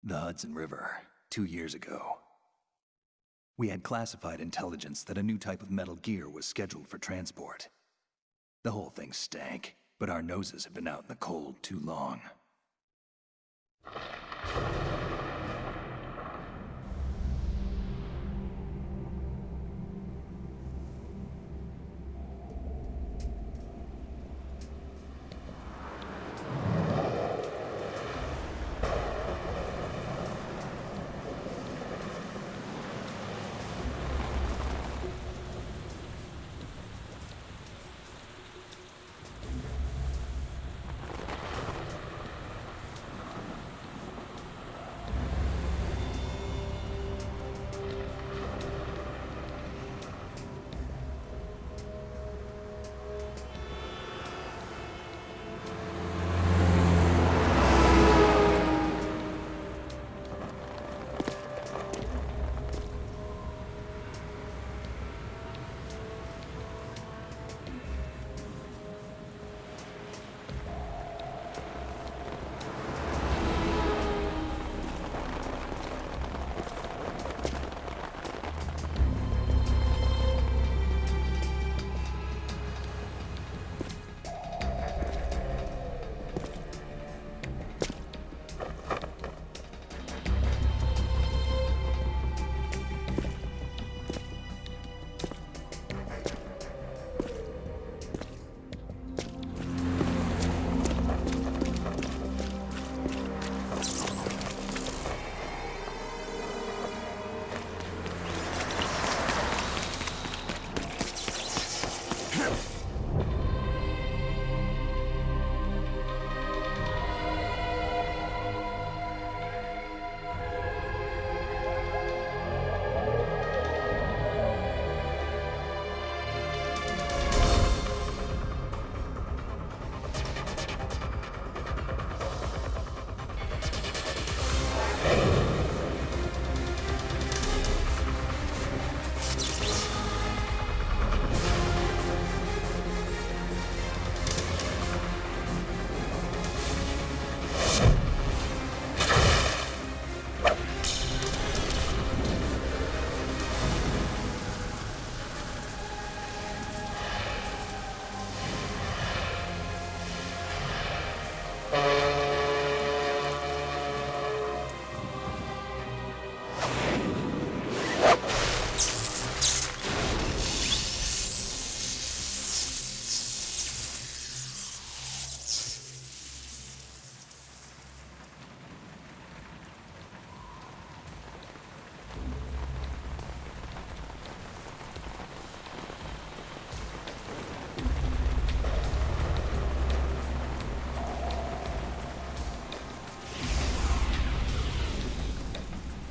The Hudson River, 2 years ago. We had classified intelligence that a new type of metal gear was scheduled for transport. The whole thing stank, but our noses had been out in the cold too long.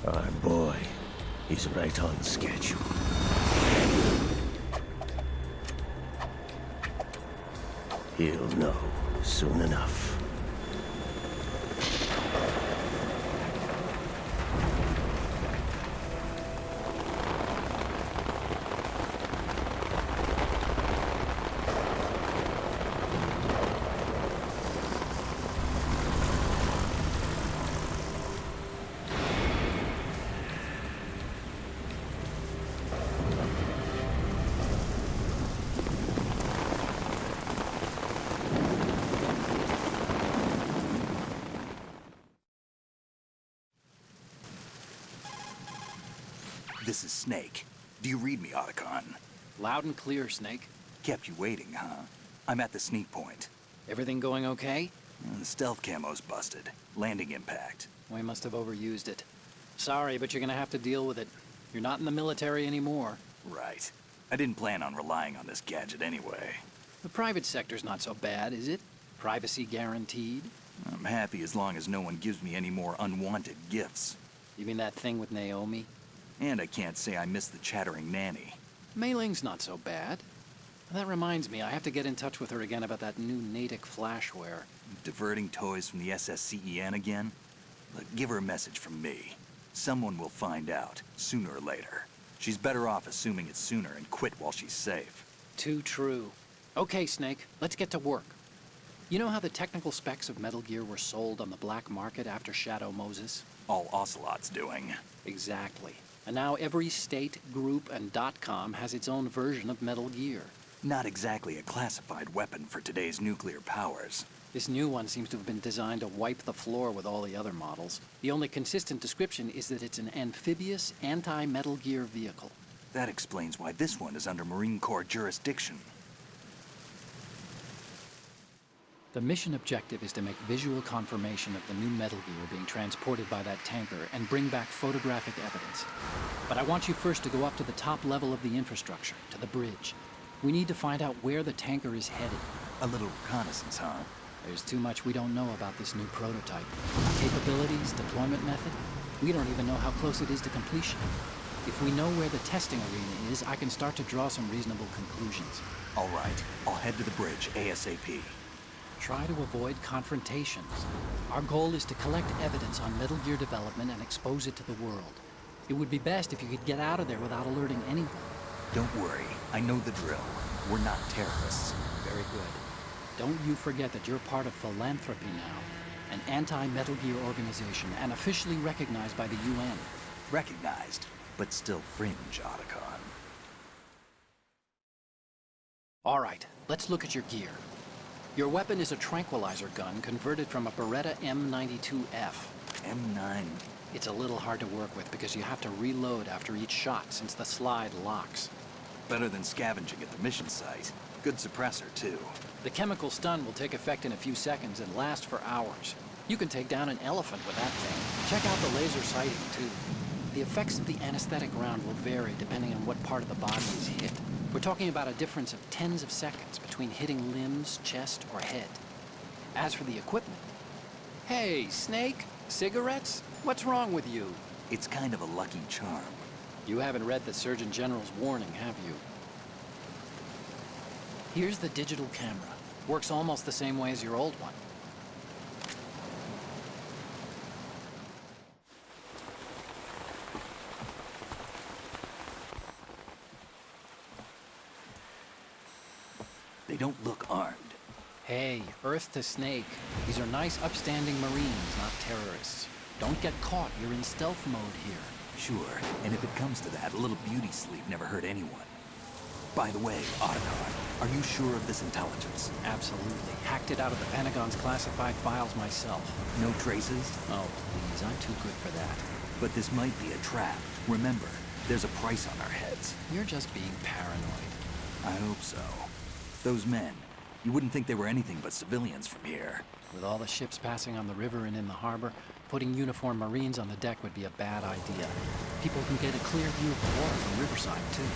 Our boy, he's right on schedule. He'll know soon enough. This is Snake. Do you read me, Otacon? Loud and clear, Snake. Kept you waiting, huh? I'm at the sneak point. Everything going okay? The stealth camo's busted. Landing impact. We must have overused it. Sorry, but you're gonna have to deal with it. You're not in the military anymore. Right. I didn't plan on relying on this gadget anyway. The private sector's not so bad, is it? Privacy guaranteed? I'm happy as long as no one gives me any more unwanted gifts. You mean that thing with Naomi? And I can't say I miss the chattering nanny. Mei Ling's not so bad. That reminds me, I have to get in touch with her again about that new Natick flashware. Diverting toys from the SSCEN again? Look, give her a message from me. Someone will find out, sooner or later. She's better off assuming it sooner and quit while she's safe. Too true. Okay, Snake, let's get to work. You know how the technical specs of Metal Gear were sold on the black market after Shadow Moses? All Ocelot's doing. Exactly. And now every state, group, and .com has its own version of Metal Gear. Not exactly a classified weapon for today's nuclear powers. This new one seems to have been designed to wipe the floor with all the other models. The only consistent description is that it's an amphibious, anti-Metal Gear vehicle. That explains why this one is under Marine Corps jurisdiction. The mission objective is to make visual confirmation of the new Metal Gear being transported by that tanker and bring back photographic evidence. But I want you first to go up to the top level of the infrastructure, to the bridge. We need to find out where the tanker is headed. A little reconnaissance, huh? There's too much we don't know about this new prototype. Capabilities, deployment method. We don't even know how close it is to completion. If we know where the testing arena is, I can start to draw some reasonable conclusions. All right, I'll head to the bridge ASAP. Try to avoid confrontations. Our goal is to collect evidence on Metal Gear development and expose it to the world. It would be best if you could get out of there without alerting anyone. Don't worry, I know the drill. We're not terrorists. Very good. Don't you forget that you're part of Philanthropy now, an anti-Metal Gear organization and officially recognized by the UN. Recognized, but still fringe, Otacon. All right, let's look at your gear. Your weapon is a tranquilizer gun converted from a Beretta M92F. M9. It's a little hard to work with because you have to reload after each shot since the slide locks. Better than scavenging at the mission site. Good suppressor, too. The chemical stun will take effect in a few seconds and last for hours. You can take down an elephant with that thing. Check out the laser sighting, too. The effects of the anesthetic round will vary depending on what part of the body is hit. We're talking about a difference of tens of seconds between hitting limbs, chest, or head. As for the equipment... Hey, Snake? Cigarettes? What's wrong with you? It's kind of a lucky charm. You haven't read the Surgeon General's warning, have you? Here's the digital camera. Works almost the same way as your old one. They don't look armed. Hey, Earth to Snake. These are nice, upstanding Marines, not terrorists. Don't get caught. You're in stealth mode here. Sure, and if it comes to that, a little beauty sleep never hurt anyone. By the way, Otacon, are you sure of this intelligence? Absolutely. Hacked it out of the Pentagon's classified files myself. No traces? Oh, please, I'm too good for that. But this might be a trap. Remember, there's a price on our heads. You're just being paranoid. I hope so. Those men, you wouldn't think they were anything but civilians from here. With all the ships passing on the river and in the harbor, putting uniformed Marines on the deck would be a bad idea. People can get a clear view of the water from Riverside, too.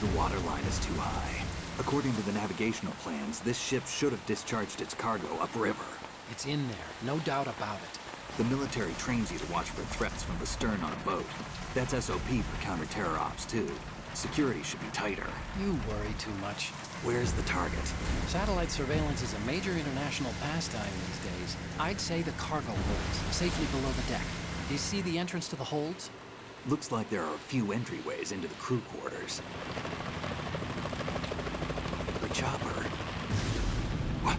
The water line is too high. According to the navigational plans, this ship should have discharged its cargo upriver. It's in there, no doubt about it. The military trains you to watch for threats from the stern on a boat. That's SOP for counter-terror ops, too. Security should be tighter. You worry too much. Where's the target? Satellite surveillance is a major international pastime these days. I'd say the cargo holds, safely below the deck. Do you see the entrance to the holds? Looks like there are a few entryways into the crew quarters. The chopper. What?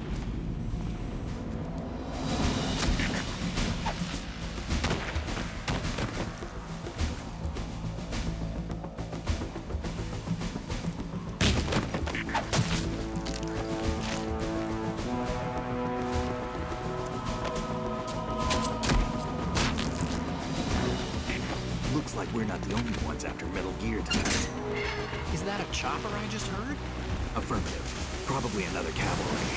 Looks like we're not the only ones after Metal Gear tonight. Is that a chopper I just heard? Affirmative. Probably another cavalry.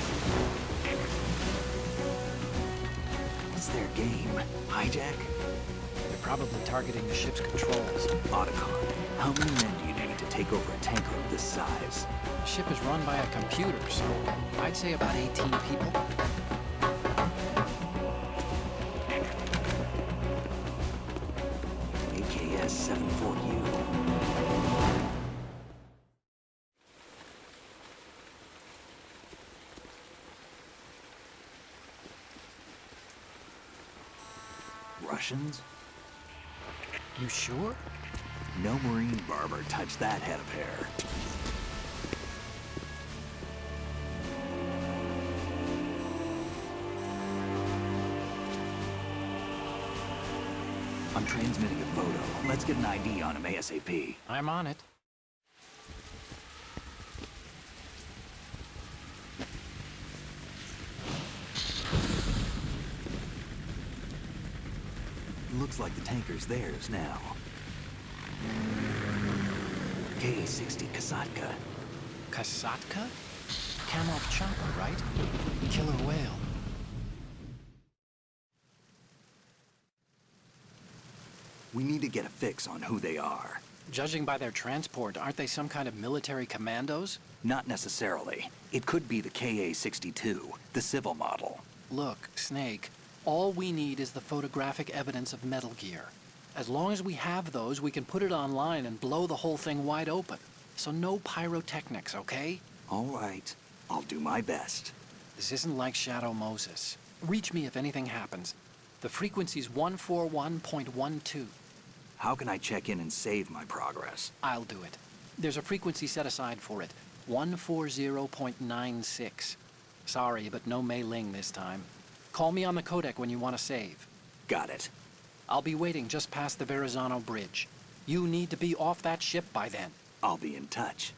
What's their game? Hijack? They're probably targeting the ship's controls. Otacon, how many men do you need to take over a tanker of this size? The ship is run by a computer, so I'd say about 18 people. AKS 74U. Russians? You sure? No Marine barber touched that head of hair. I'm transmitting a photo. Let's get an ID on him ASAP. I'm on it. Looks like the tanker's theirs now. Ka-60 Kasatka. Kasatka? Kamov chopper, right? Killer whale. We need to get a fix on who they are. Judging by their transport, aren't they some kind of military commandos? Not necessarily. It could be the Ka-62, the civil model. Look, Snake, all we need is the photographic evidence of Metal Gear. As long as we have those, we can put it online and blow the whole thing wide open. So no pyrotechnics, okay? All right. I'll do my best. This isn't like Shadow Moses. Reach me if anything happens. The frequency's 141.12. How can I check in and save my progress? I'll do it. There's a frequency set aside for it. 140.96. Sorry, but no Mei Ling this time. Call me on the codec when you want to save. Got it. I'll be waiting just past the Verrazano Bridge. You need to be off that ship by then. I'll be in touch.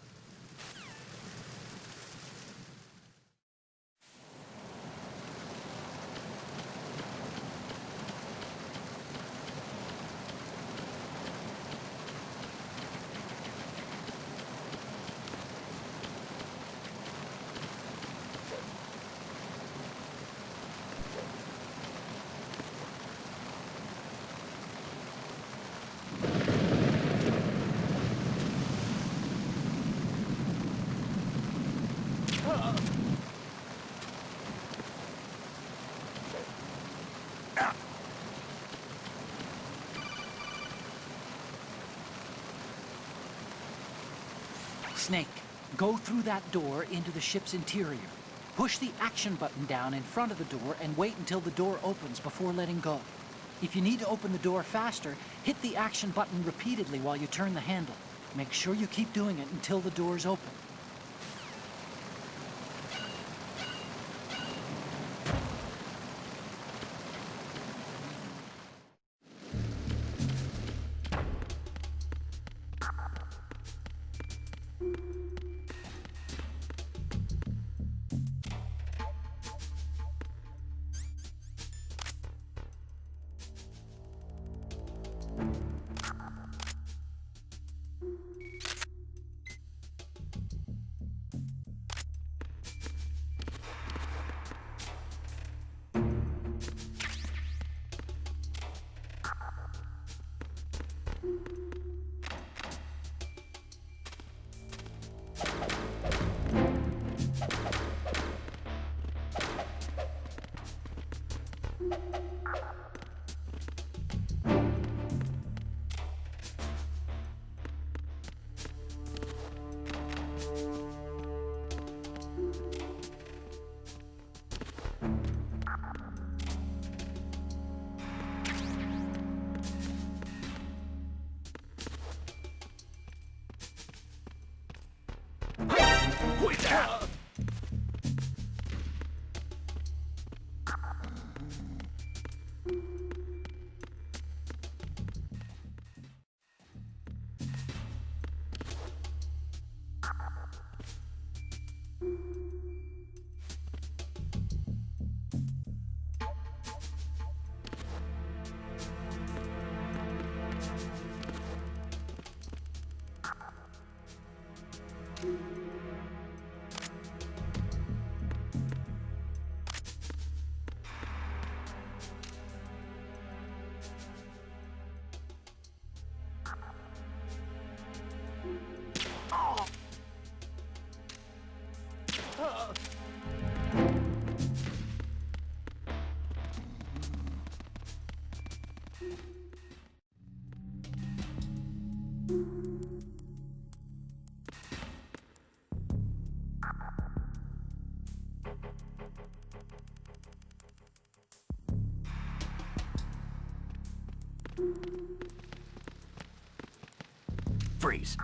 Snake, go through that door into the ship's interior. Push the action button down in front of the door and wait until the door opens before letting go. If you need to open the door faster, hit the action button repeatedly while you turn the handle. Make sure you keep doing it until the door's open. Freeze.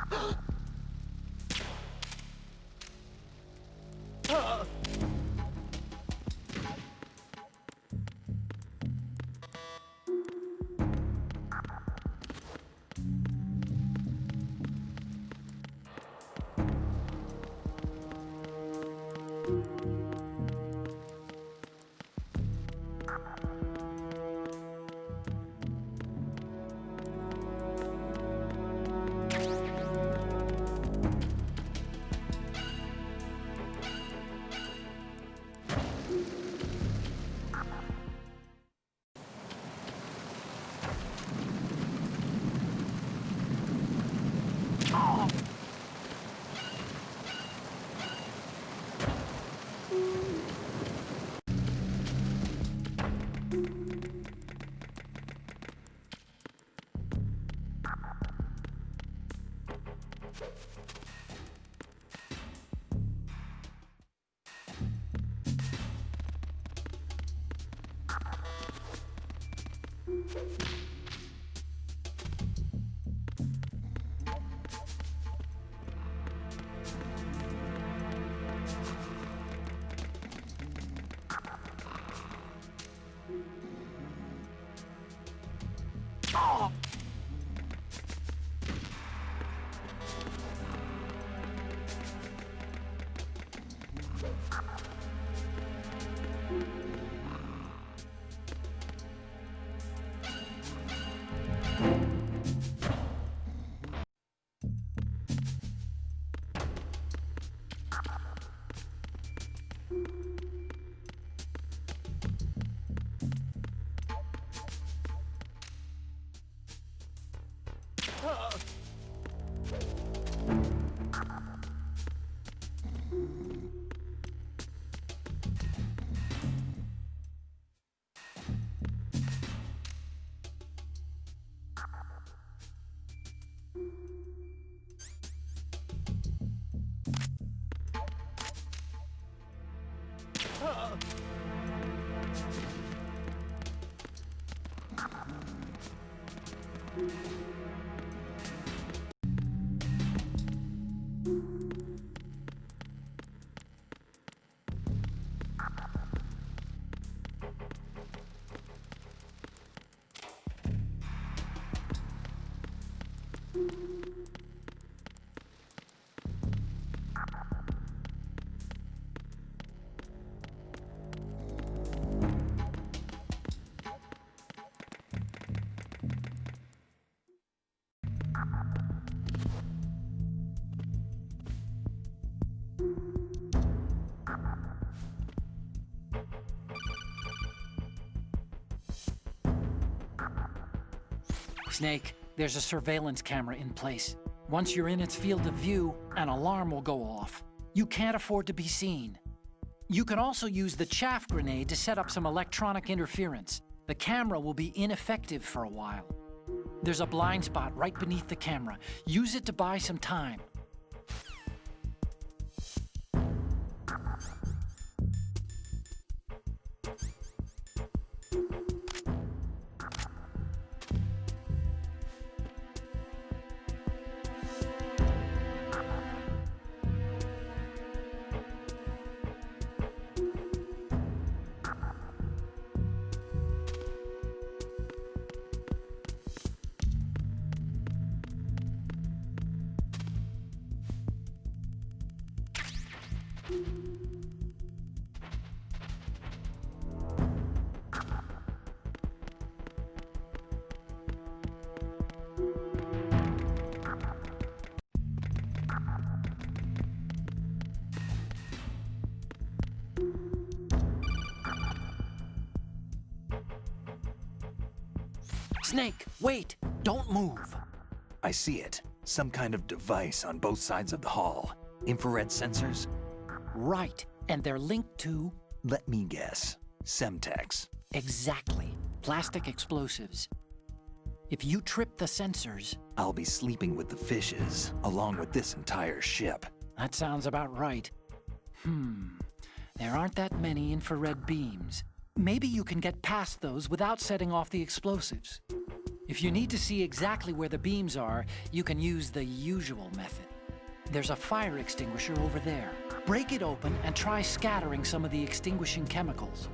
Snake, there's a surveillance camera in place. Once you're in its field of view, an alarm will go off. You can't afford to be seen. You can also use the chaff grenade to set up some electronic interference. The camera will be ineffective for a while. There's a blind spot right beneath the camera. Use it to buy some time. Snake, wait! Don't move! I see it. Some kind of device on both sides of the hall. Infrared sensors? Right, and they're linked to... Let me guess. Semtex. Exactly. Plastic explosives. If you trip the sensors... I'll be sleeping with the fishes, along with this entire ship. That sounds about right. There aren't that many infrared beams. Maybe you can get past those without setting off the explosives. If you need to see exactly where the beams are, you can use the usual method. There's a fire extinguisher over there. Break it open and try scattering some of the extinguishing chemicals.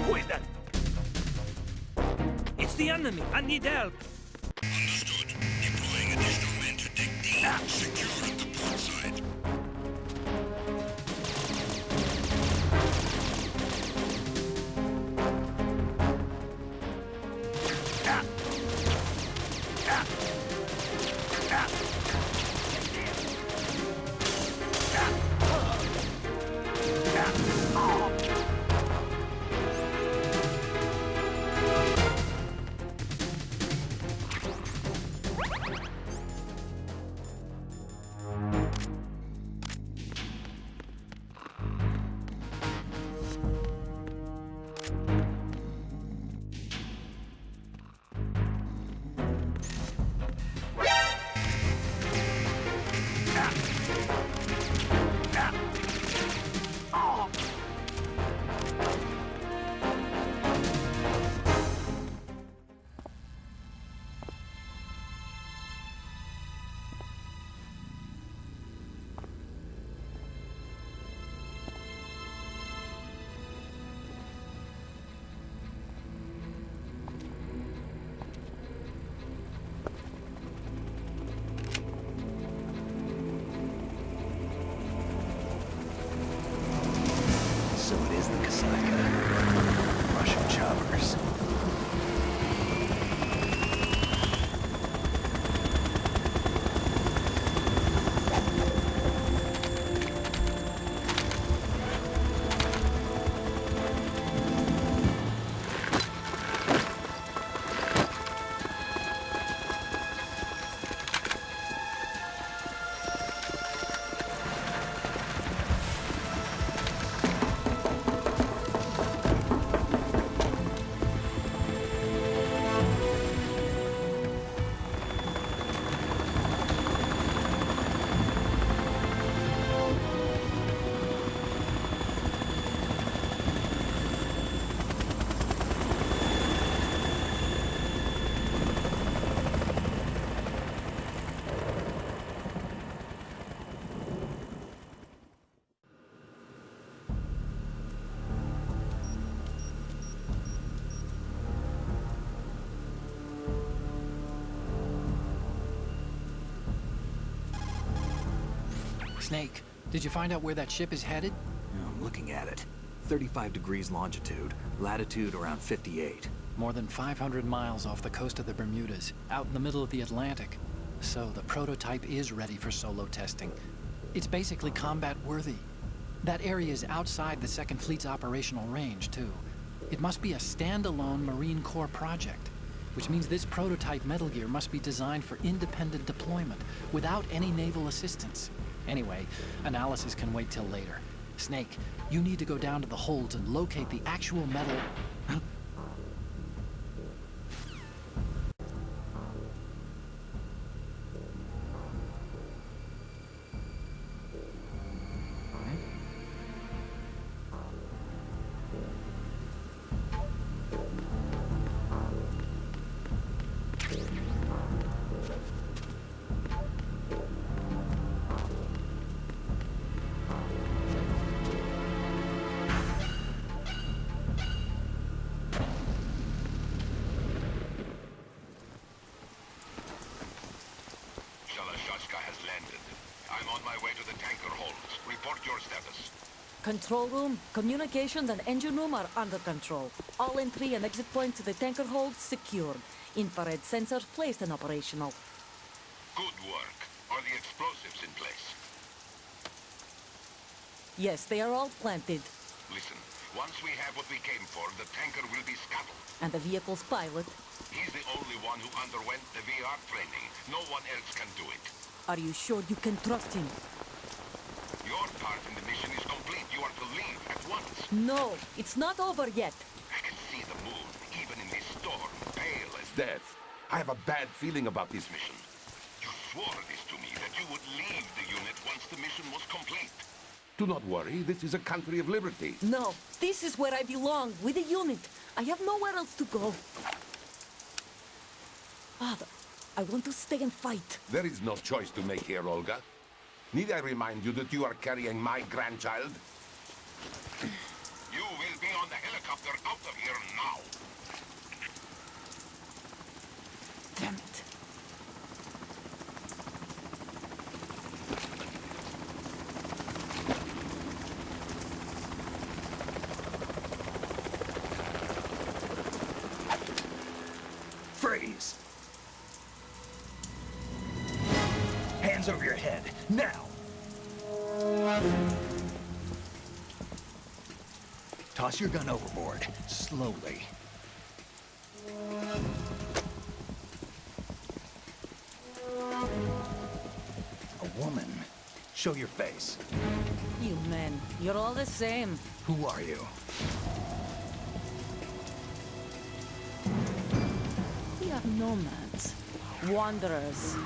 Who is that? It's the enemy. I need help. Understood. Deploying additional men to dig deep. Secure at the port side. Looks like Russian choppers. Snake, did you find out where that ship is headed? I'm looking at it. 35 degrees longitude, latitude around 58. More than 500 miles off the coast of the Bermudas, out in the middle of the Atlantic. So the prototype is ready for solo testing. It's basically combat-worthy. That area is outside the Second Fleet's operational range, too. It must be a standalone Marine Corps project, which means this prototype Metal Gear must be designed for independent deployment, without any naval assistance. Anyway, analysis can wait till later. Snake, you need to go down to the holds and locate the actual metal... has landed. I'm on my way to the tanker holds. Report your status. Control room, communications and engine room are under control. All entry and exit points to the tanker holds secured. Infrared sensors placed and operational. Good work. Are the explosives in place? Yes, they are all planted. Listen, once we have what we came for, the tanker will be scuttled. And the vehicle's pilot? He's the only one who underwent the VR training. No one else can do it. Are you sure you can trust him? Your part in the mission is complete. You are to leave at once. No, it's not over yet. I can see the moon, even in this storm, pale as death. I have a bad feeling about this mission. You swore this to me, that you would leave the unit once the mission was complete. Do not worry, this is a country of liberty. No, this is where I belong, with the unit. I have nowhere else to go. Father, I want to stay and fight. There is no choice to make here, Olga. Need I remind you that you are carrying my grandchild? You will be on the helicopter out of here now. Damn it. Freeze! Hands over your head, now! Toss your gun overboard, slowly. A woman. Show your face. You men, you're all the same. Who are you? We are nomads. Wanderers.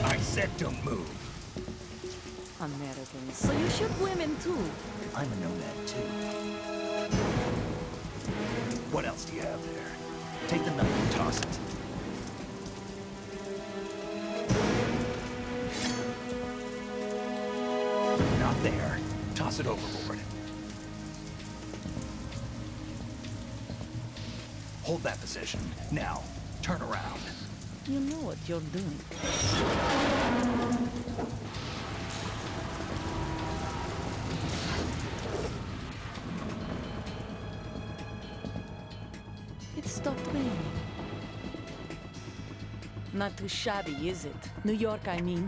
I said don't move. Americans. So you shoot women too. I'm a nomad too. What else do you have there? Take the knife and toss it. Not there. Toss it overboard. Hold that position. Now, turn around. You know what you're doing. stopped raining. Not too shabby, is it? New York, I mean.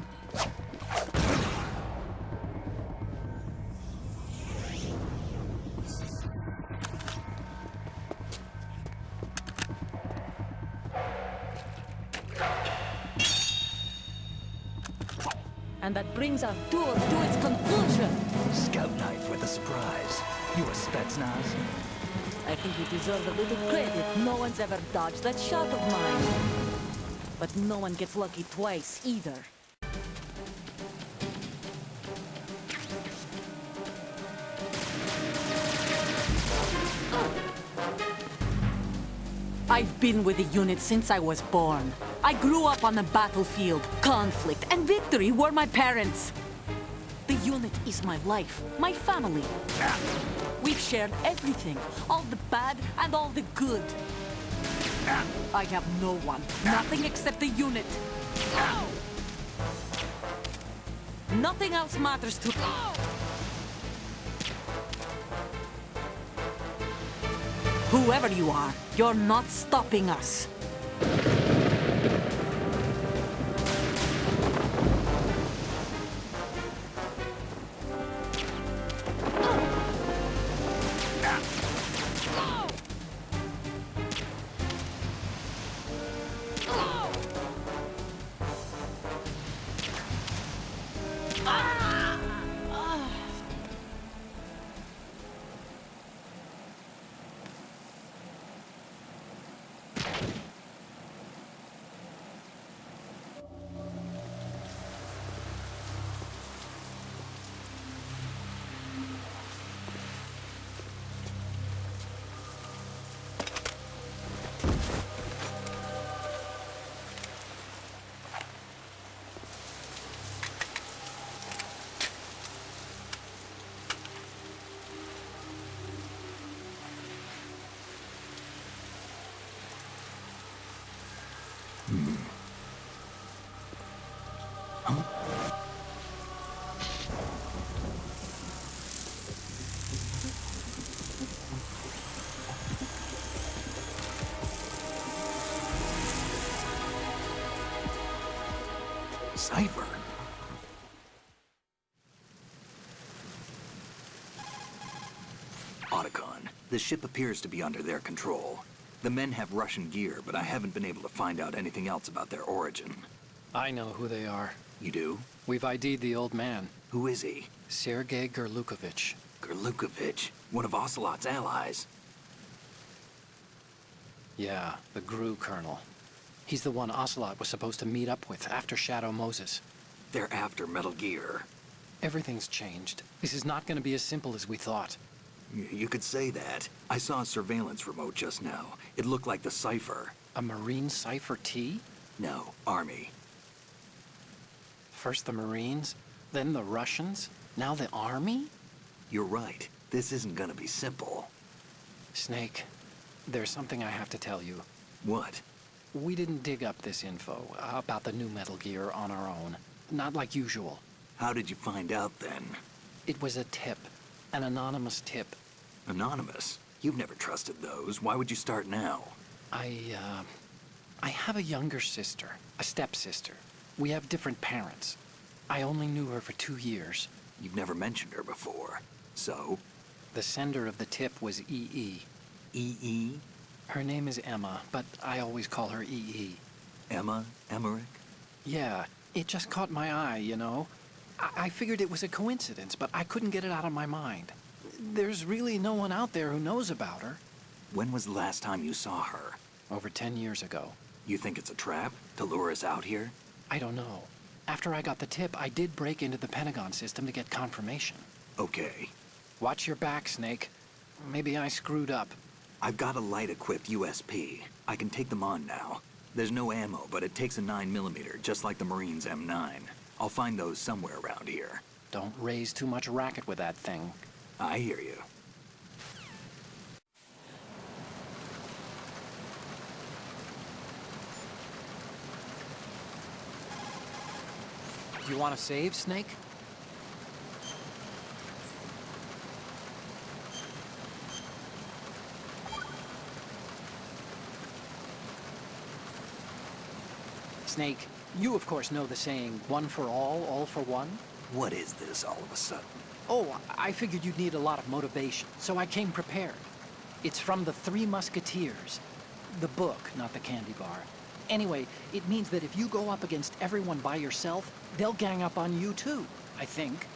And that brings our tour to its conclusion. Scout knife with a surprise. You a Spetsnaz? I think you deserve a little credit. No one's ever dodged that shot of mine. But no one gets lucky twice, either. I've been with the unit since I was born. I grew up on the battlefield. Conflict and victory were my parents. The unit is my life, my family. We've shared everything, all the bad and all the good. I have no one, nothing except the unit. Nothing else matters to me. Whoever you are, you're not stopping us. Cipher? Otacon, the ship appears to be under their control. The men have Russian gear, but I haven't been able to find out anything else about their origin. I know who they are. You do? We've ID'd the old man, Who is he? Sergei Gerlukovich. Gerlukovich, one of Ocelot's allies. Yeah, the GRU colonel. He's the one Ocelot was supposed to meet up with after Shadow Moses. They're after Metal Gear. Everything's changed. This is not going to be as simple as we thought. You could say that. I saw a surveillance remote just now. It looked like the Cipher. A Marine Cipher T? No, Army. First the Marines, then the Russians, now the Army? You're right. This isn't gonna be simple. Snake, there's something I have to tell you. What? We didn't dig up this info about the new Metal Gear on our own. Not like usual. How did you find out then? It was a tip. An anonymous tip. Anonymous? You've never trusted those. Why would you start now? I have a younger sister, a stepsister. We have different parents. I only knew her for 2 years. You've never mentioned her before. So? The sender of the tip was EE. EE? Her name is Emma, but I always call her EE. Emma? Emmerich? Yeah, it just caught my eye, you know? I figured it was a coincidence, but I couldn't get it out of my mind. There's really no one out there who knows about her. When was the last time you saw her? Over 10 years ago. You think it's a trap to lure us out here? I don't know. After I got the tip, I did break into the Pentagon system to get confirmation. Okay. Watch your back, Snake. Maybe I screwed up. I've got a light-equipped USP. I can take them on now. There's no ammo, but it takes a 9mm, just like the Marines' M9. I'll find those somewhere around here. Don't raise too much racket with that thing. I hear you. You want to save, Snake? Snake, you of course know the saying, one for all for one? What is this all of a sudden? Oh, I figured you'd need a lot of motivation, so I came prepared. It's from the Three Musketeers. The book, not the candy bar. Anyway, it means that if you go up against everyone by yourself, they'll gang up on you too, I think.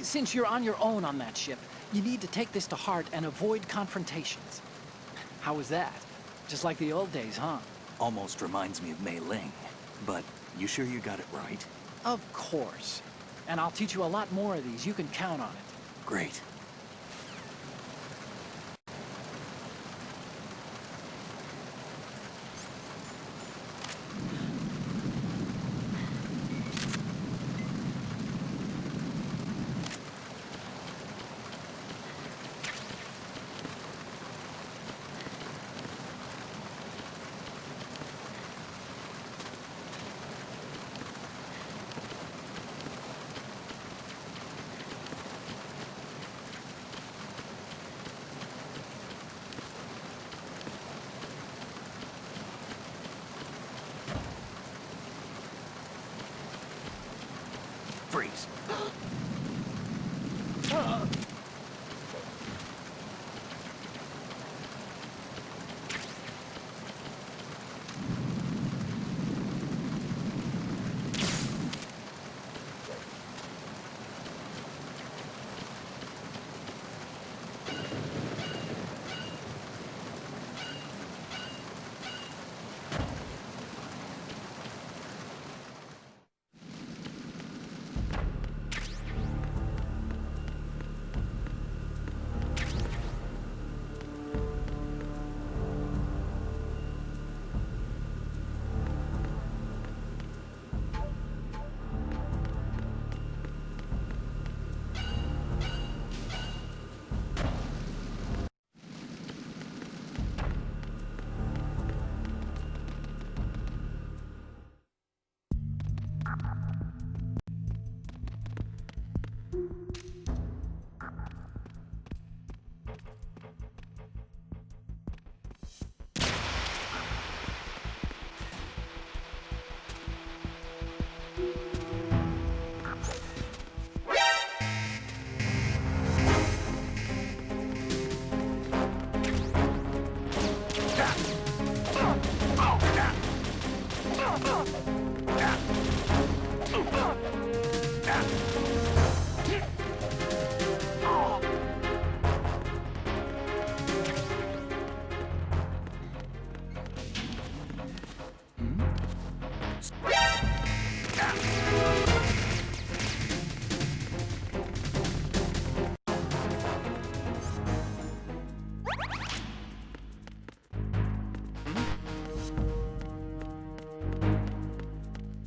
Since you're on your own on that ship, you need to take this to heart and avoid confrontations. How was that? Just like the old days, huh? Almost reminds me of Mei Ling. But you sure you got it right? Of course. And I'll teach you a lot more of these. You can count on it. Great. Freeze.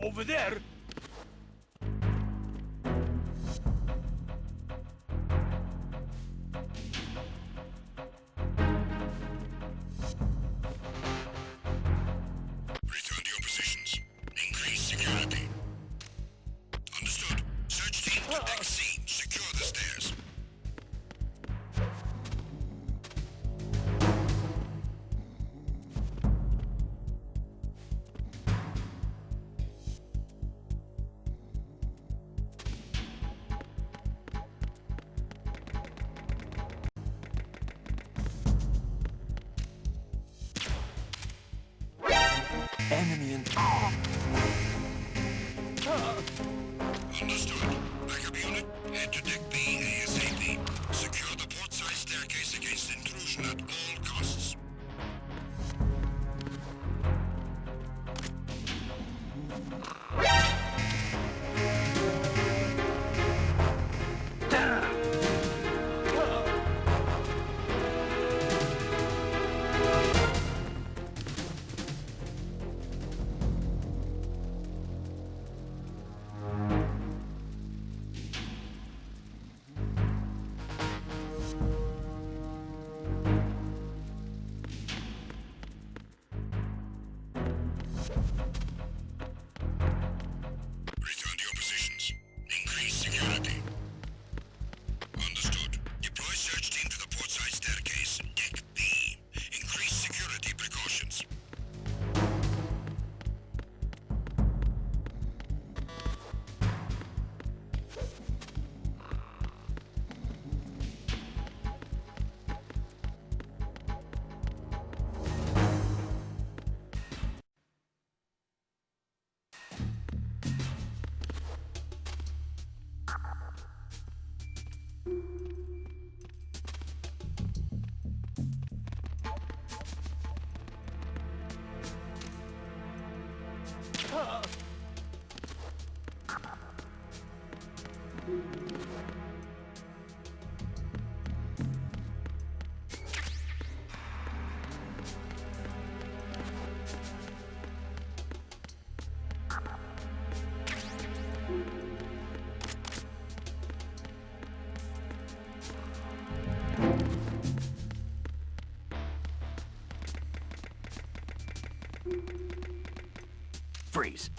Over there! Return to your positions. Increase security. Understood. Search team to next scene. Secure the stairs. Enemy in... Understood. Backup unit, head to deck B ASAP. Secure the port-side staircase against intrusion at all costs. Freeze.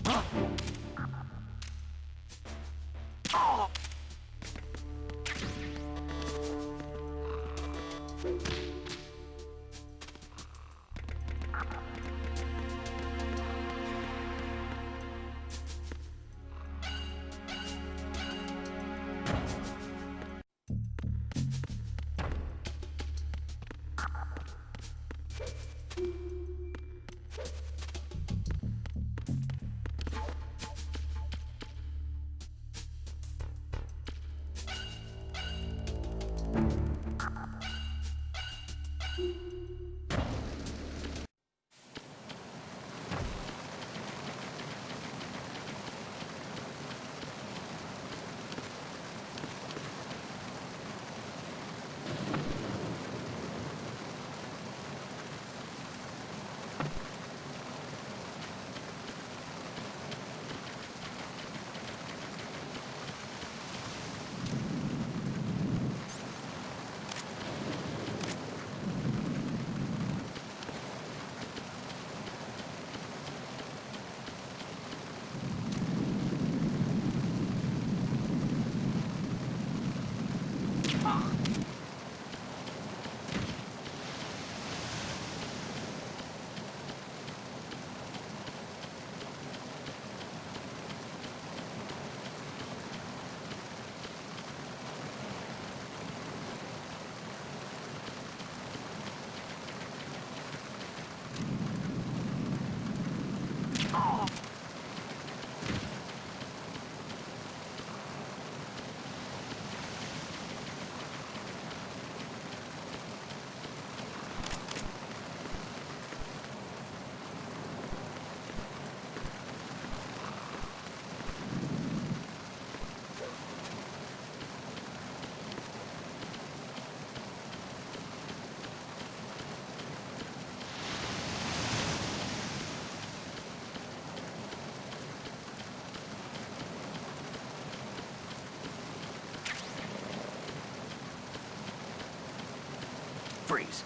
Freeze.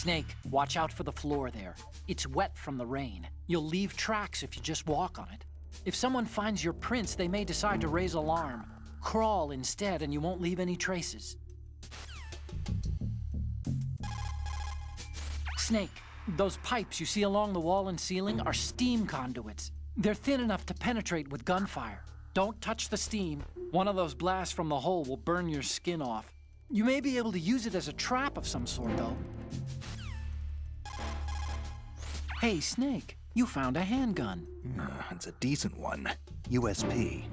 Snake, watch out for the floor there. It's wet from the rain. You'll leave tracks if you just walk on it. If someone finds your prints, they may decide to raise alarm. Crawl instead, and you won't leave any traces. Snake, those pipes you see along the wall and ceiling are steam conduits. They're thin enough to penetrate with gunfire. Don't touch the steam. One of those blasts from the hole will burn your skin off. You may be able to use it as a trap of some sort, though. Hey, Snake, you found a handgun. It's a decent one. USP.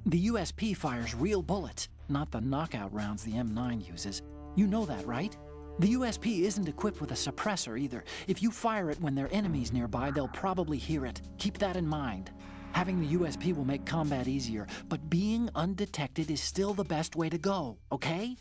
The USP fires real bullets, not the knockout rounds the M9 uses. You know that, right? The USP isn't equipped with a suppressor either. If you fire it when there are enemies nearby, they'll probably hear it. Keep that in mind. Having the USP will make combat easier, but being undetected is still the best way to go, okay?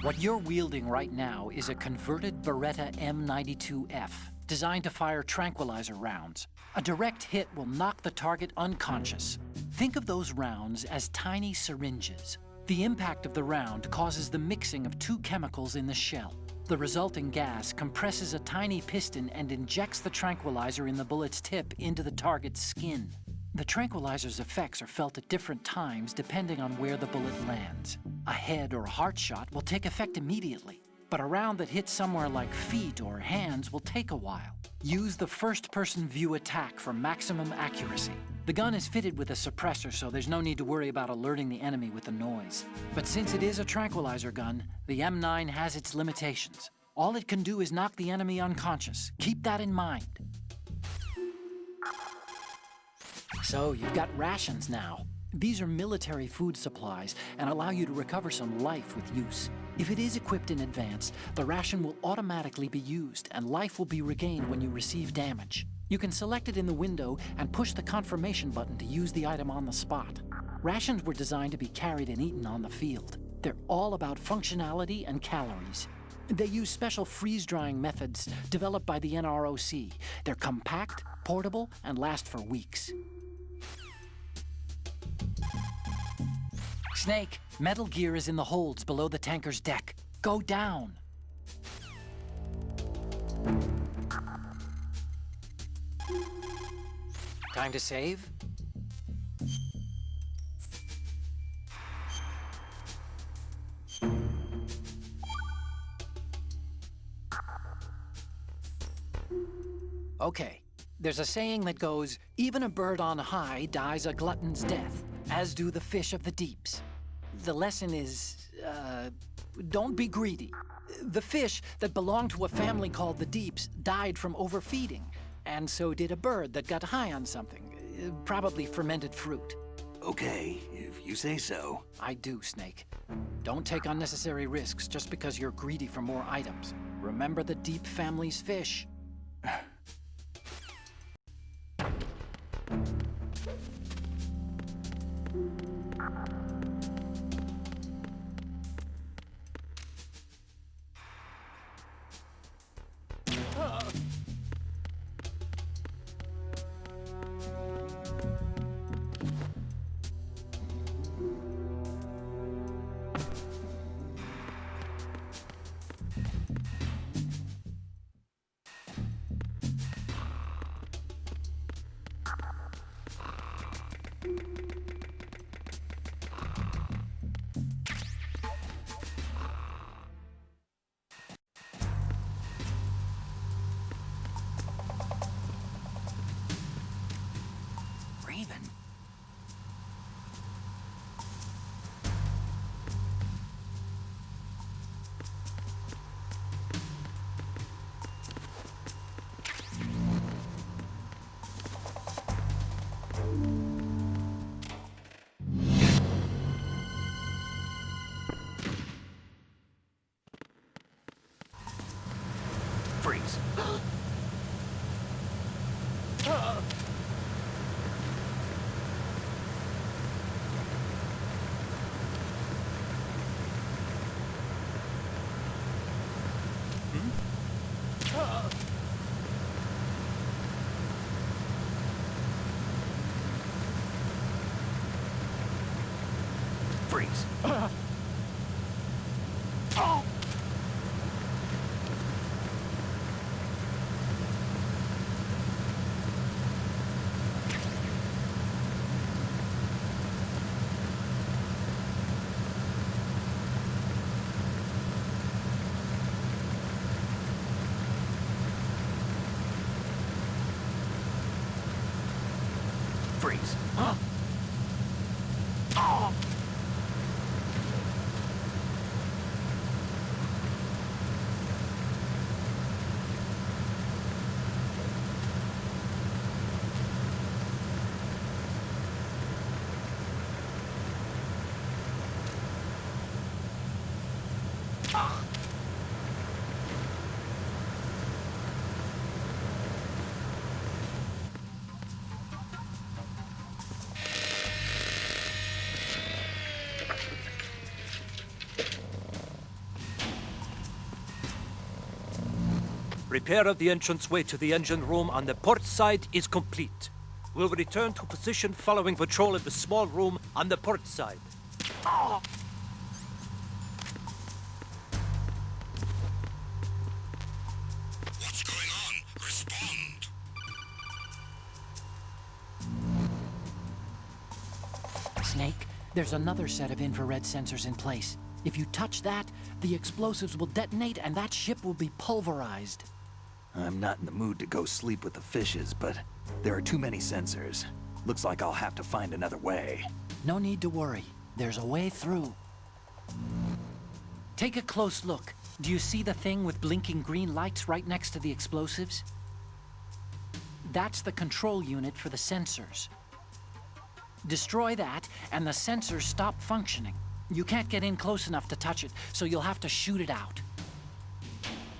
What you're wielding right now is a converted Beretta M92F, designed to fire tranquilizer rounds. A direct hit will knock the target unconscious. Think of those rounds as tiny syringes. The impact of the round causes the mixing of two chemicals in the shell. The resulting gas compresses a tiny piston and injects the tranquilizer in the bullet's tip into the target's skin. The tranquilizer's effects are felt at different times depending on where the bullet lands. A head or heart shot will take effect immediately. but a round that hits somewhere like feet or hands will take a while. Use the first-person view attack for maximum accuracy. The gun is fitted with a suppressor, so there's no need to worry about alerting the enemy with the noise. But since it is a tranquilizer gun, the M9 has its limitations. All it can do is knock the enemy unconscious. Keep that in mind. So, you've got rations now. These are military food supplies and allow you to recover some life with use. If it is equipped in advance, the ration will automatically be used and life will be regained when you receive damage. You can select it in the window and push the confirmation button to use the item on the spot. Rations were designed to be carried and eaten on the field. They're all about functionality and calories. They use special freeze-drying methods developed by the NROC. They're compact, portable, and last for weeks. Snake, metal gear is in the holds below the tanker's deck. Go down. Time to save? Okay, there's a saying that goes, even a bird on high dies a glutton's death, as do the fish of the deeps. The lesson is, don't be greedy. The fish that belonged to a family called the Deeps died from overfeeding, and so did a bird that got high on something, probably fermented fruit. Okay, if you say so. I do, Snake. Don't take unnecessary risks just because you're greedy for more items. Remember the Deep family's fish. Freeze. Freeze. Freeze. Repair of the entranceway to the engine room on the port side is complete. We'll return to position following patrol of the small room on the port side. What's going on? Respond! Snake, there's another set of infrared sensors in place. If you touch that, the explosives will detonate and that ship will be pulverized. I'm not in the mood to go sleep with the fishes, but there are too many sensors. Looks like I'll have to find another way. No need to worry. There's a way through. Take a close look. Do you see the thing with blinking green lights right next to the explosives? That's the control unit for the sensors. Destroy that, and the sensors stop functioning. You can't get in close enough to touch it, so you'll have to shoot it out.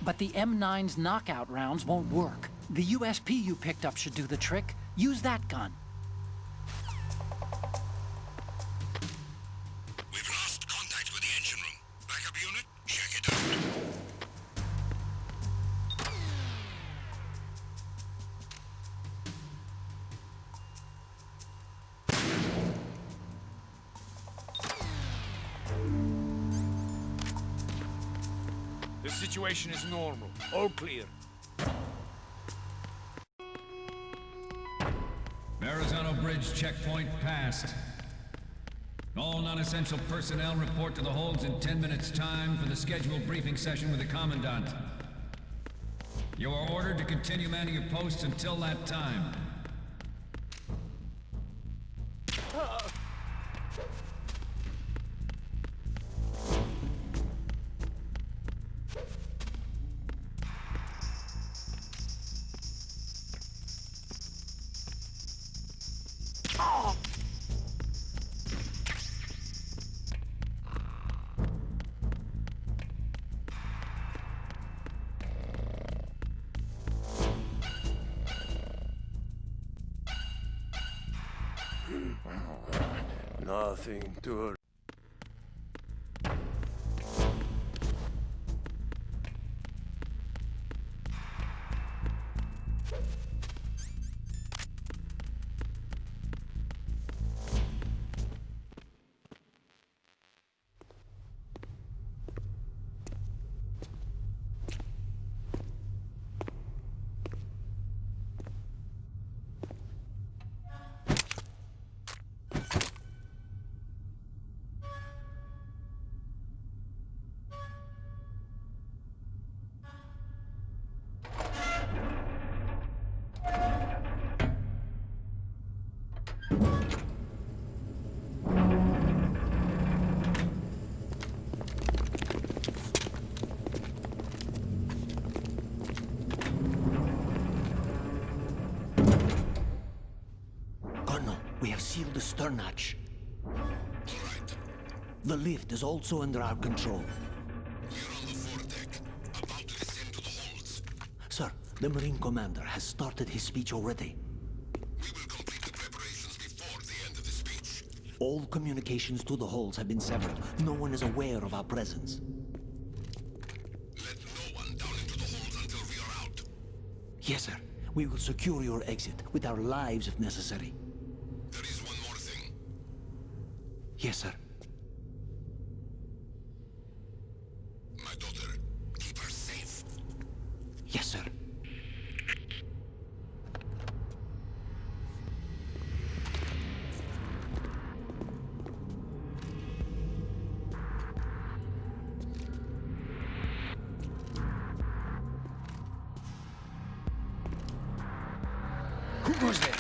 But the M9's knockout rounds won't work. The USP you picked up should do the trick. Use that gun. We've lost contact with the engine room. Backup unit, check it out. The situation is normal. All clear. Verrazano Bridge checkpoint passed. All non-essential personnel report to the holds in 10 minutes' time for the scheduled briefing session with the Commandant. You are ordered to continue manning your posts until that time. Nothing to... We have sealed the stern hatch. All right. The lift is also under our control. We're on the foredeck, about to descend to the holds. Sir, the Marine Commander has started his speech already. We will complete the preparations before the end of the speech. All communications to the holds have been severed. No one is aware of our presence. Let no one down into the holds until we are out. Yes, sir. We will secure your exit with our lives if necessary. There is one more thing. Yes, sir. My daughter, keep her safe. Yes, sir. Who goes there?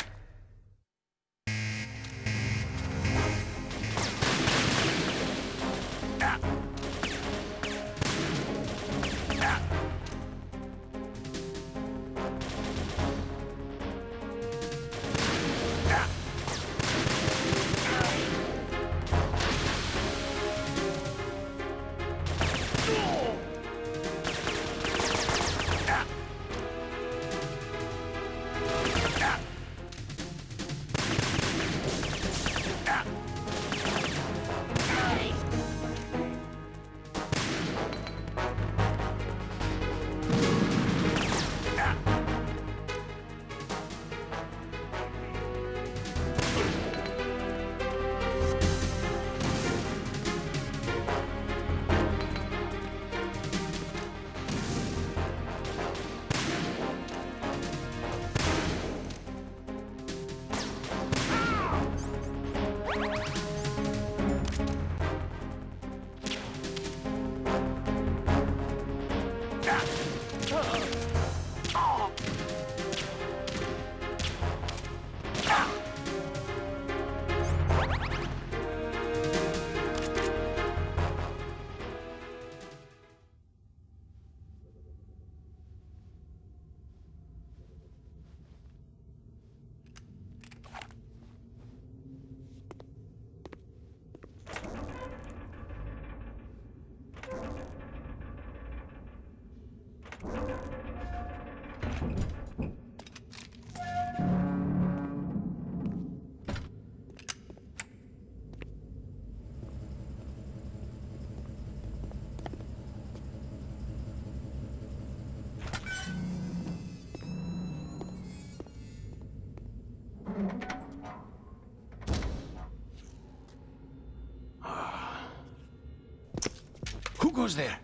Who goes there?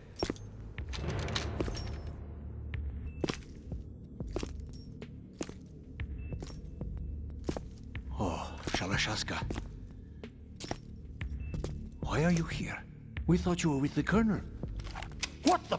Oh, Shalashaska. Why are you here? We thought you were with the Colonel. What the?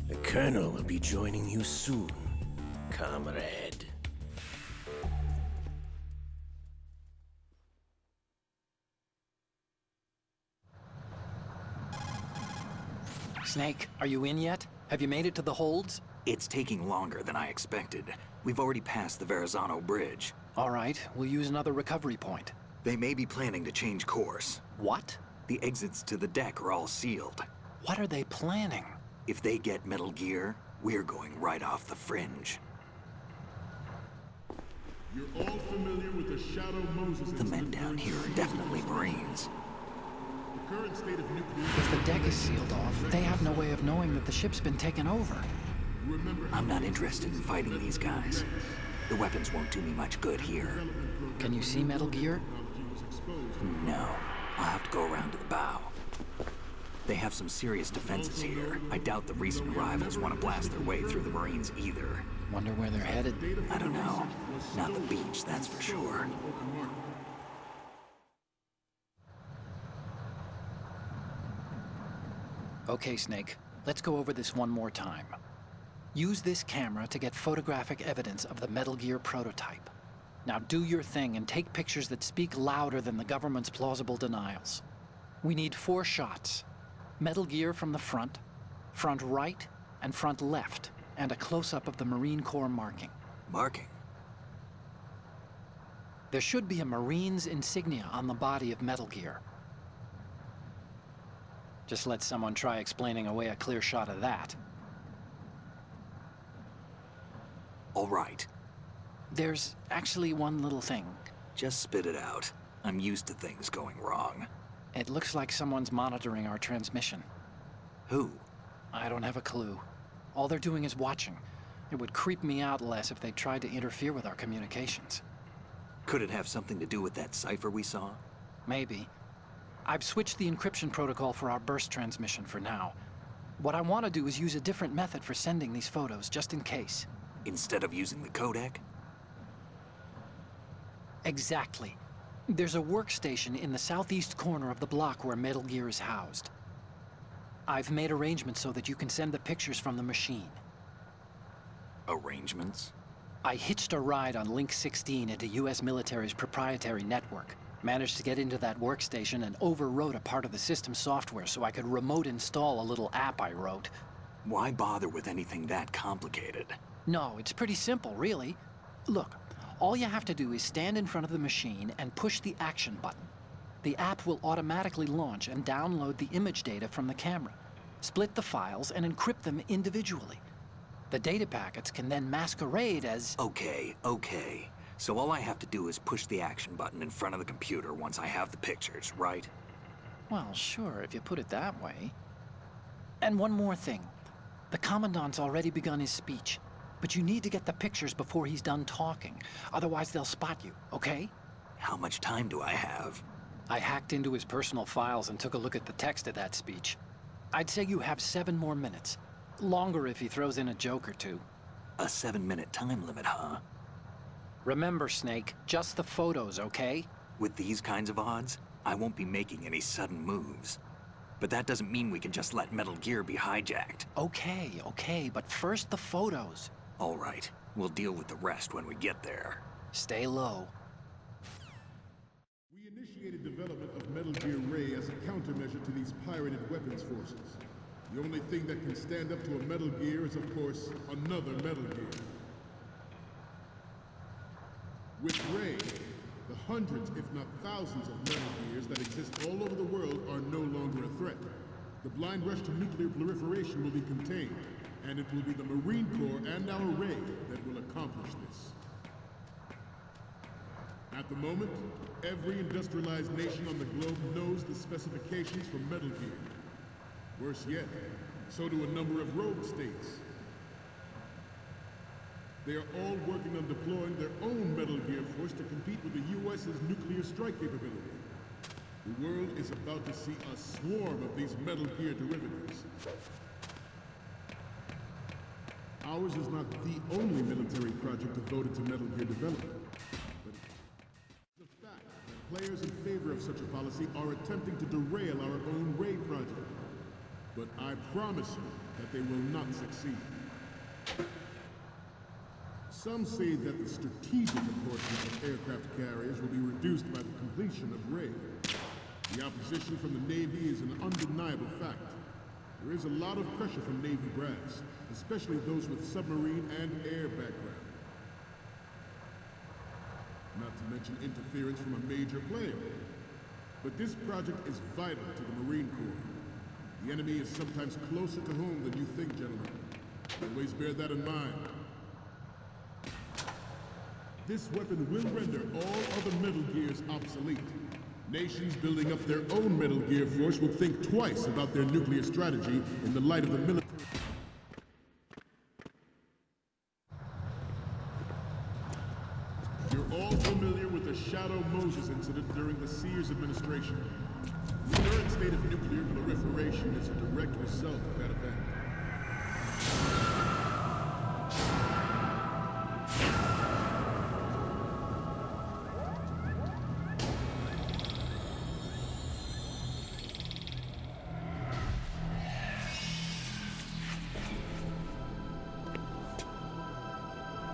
The Colonel will be joining you soon, comrade. Snake, are you in yet? Have you made it to the holds? It's taking longer than I expected. We've already passed the Verrazano Bridge. All right, we'll use another recovery point. They may be planning to change course. What? The exits to the deck are all sealed. What are they planning? If they get Metal Gear, we're going right off the fringe. You're all familiar with the Shadow Moses. The men down here are definitely Marines. The current state of nuclear... If the deck is sealed off, they have no way of knowing that the ship's been taken over. I'm not interested in fighting these guys. The weapons won't do me much good here. Can you see Metal Gear? No. I'll have to go around to the bow. They have some serious defenses here. I doubt the recent arrivals want to blast their way through the Marines either. Wonder where they're headed? I don't know. Not the beach, that's for sure. Okay, Snake. Let's go over this one more time. Use this camera to get photographic evidence of the Metal Gear prototype. Now do your thing and take pictures that speak louder than the government's plausible denials. We need 4 shots. Metal Gear from the front right, and front left, and a close-up of the Marine Corps marking. Marking? There should be a Marine's insignia on the body of Metal Gear. Just let someone try explaining away a clear shot of that. All right. There's actually one little thing. Just spit it out. I'm used to things going wrong. It looks like someone's monitoring our transmission. Who? I don't have a clue. All they're doing is watching. It would creep me out less if they tried to interfere with our communications. Could it have something to do with that cipher we saw? Maybe. I've switched the encryption protocol for our burst transmission for now. What I want to do is use a different method for sending these photos, just in case. Instead of using the codec? Exactly. There's a workstation in the southeast corner of the block where Metal Gear is housed. I've made arrangements so that you can send the pictures from the machine. Arrangements? I hitched a ride on Link 16 into US military's proprietary network. Managed to get into that workstation and overwrote a part of the system software so I could remote install a little app I wrote. Why bother with anything that complicated? No, it's pretty simple, really. Look, all you have to do is stand in front of the machine and push the action button. The app will automatically launch and download the image data from the camera, split the files, and encrypt them individually. The data packets can then masquerade as... Okay. So all I have to do is push the action button in front of the computer once I have the pictures, right? Well, sure, if you put it that way. And one more thing. The Commandant's already begun his speech, but you need to get the pictures before he's done talking. Otherwise, they'll spot you, okay? How much time do I have? I hacked into his personal files and took a look at the text of that speech. I'd say you have 7 more minutes. Longer if he throws in a joke or two. A 7-minute time limit, huh? Remember, Snake, just the photos, okay? With these kinds of odds, I won't be making any sudden moves. But that doesn't mean we can just let Metal Gear be hijacked. Okay, but first the photos. All right, we'll deal with the rest when we get there. Stay low. We initiated development of Metal Gear Ray as a countermeasure to these pirated weapons forces. The only thing that can stand up to a Metal Gear is, of course, another Metal Gear. With Ray, the hundreds, if not thousands of Metal Gears that exist all over the world are no longer a threat. The blind rush to nuclear proliferation will be contained, and it will be the Marine Corps and our Ray that will accomplish this. At the moment, every industrialized nation on the globe knows the specifications for Metal Gear. Worse yet, so do a number of rogue states. They are all working on deploying their own Metal Gear force to compete with the U.S.'s nuclear strike capability. The world is about to see a swarm of these Metal Gear derivatives. Ours is not the only military project devoted to Metal Gear development. But it's a fact that players in favor of such a policy are attempting to derail our own Ray project. But I promise you that they will not succeed. Some say that the strategic importance of aircraft carriers will be reduced by the completion of Ray. The opposition from the Navy is an undeniable fact. There is a lot of pressure from Navy brass, especially those with submarine and air background. Not to mention interference from a major player. But this project is vital to the Marine Corps. The enemy is sometimes closer to home than you think, gentlemen. Always bear that in mind. This weapon will render all other Metal Gears obsolete. Nations building up their own Metal Gear force will think twice about their nuclear strategy in the light of the military. You're all familiar with the Shadow Moses incident during the Sears administration. The current state of nuclear proliferation is a direct result of that event.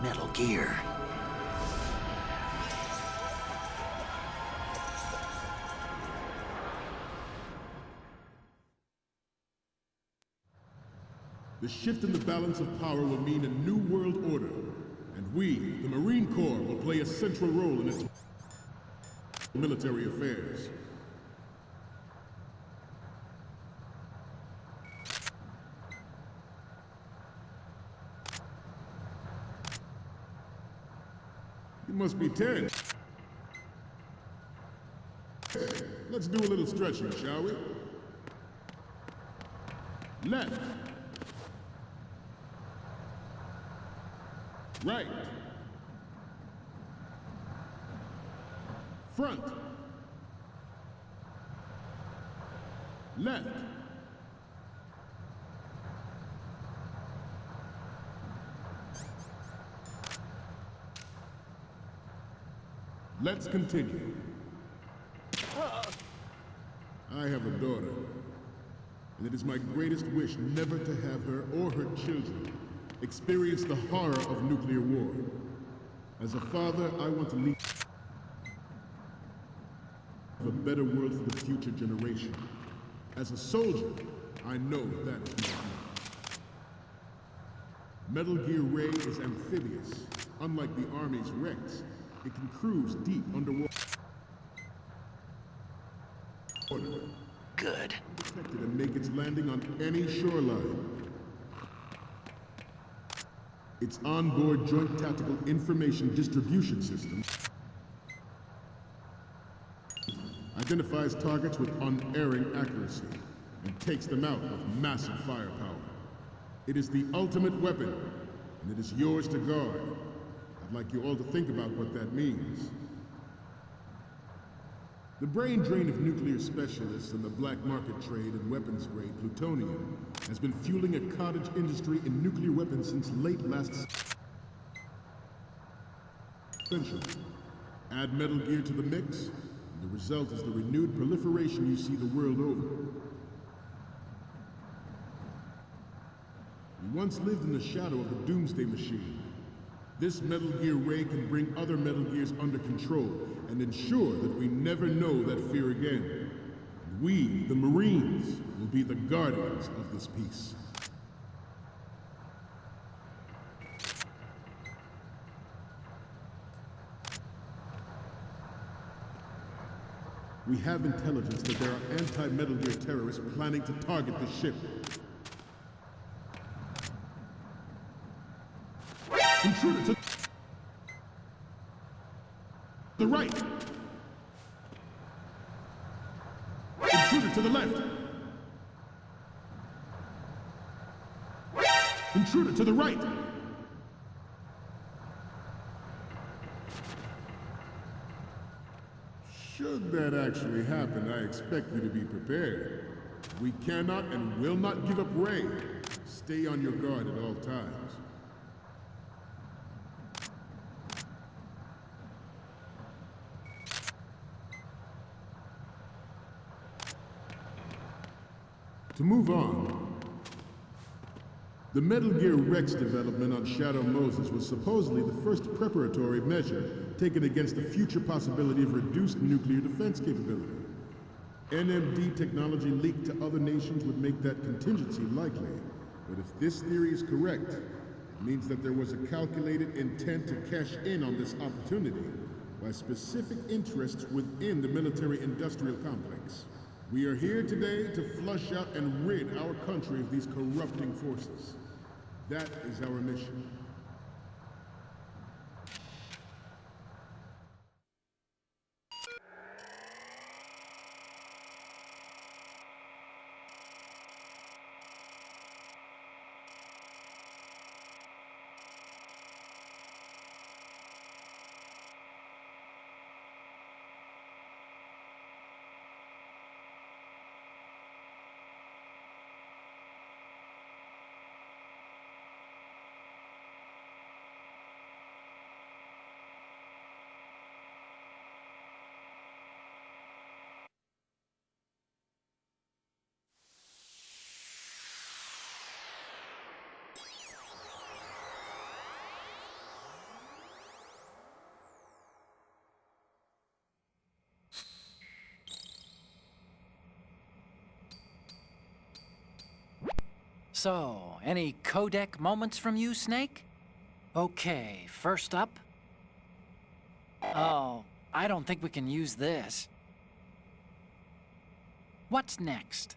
Metal Gear. The shift in the balance of power will mean a new world order, and we, the Marine Corps, will play a central role in its military affairs. You must be 10. Let's do a little stretching, shall we? Left. Right. Front. Left. Let's continue. I have a daughter, and it is my greatest wish never to have her or her children experience the horror of nuclear war. As a father, I want to leave a better world for the future generation. As a soldier, I know that is my duty. Metal Gear Ray is amphibious. Unlike the Army's Rex, it can cruise deep underwater. Good. Protected and make its landing on any shoreline. Its onboard Joint Tactical Information Distribution System identifies targets with unerring accuracy and takes them out with massive firepower. It is the ultimate weapon, and it is yours to guard. I'd like you all to think about what that means. The brain drain of nuclear specialists and the black market trade in weapons-grade plutonium has been fueling a cottage industry in nuclear weapons since late last century. Add Metal Gear to the mix, and the result is the renewed proliferation you see the world over. We once lived in the shadow of the Doomsday Machine. This Metal Gear Ray can bring other Metal Gears under control and ensure that we never know that fear again. And we, the Marines, will be the guardians of this peace. We have intelligence that there are anti-Metal Gear terrorists planning to target the ship. Intruder to the the right! Intruder to the left! Intruder to the right! Should that actually happen, I expect you to be prepared. We cannot and will not give up Ray. Stay on your guard at all times. To move on, the Metal Gear Rex development on Shadow Moses was supposedly the first preparatory measure taken against the future possibility of reduced nuclear defense capability. NMD technology leaked to other nations would make that contingency likely. But if this theory is correct, it means that there was a calculated intent to cash in on this opportunity by specific interests within the military-industrial complex. We are here today to flush out and rid our country of these corrupting forces. That is our mission. So, any codec moments from you, Snake? Okay, first up. Oh, I don't think we can use this. What's next?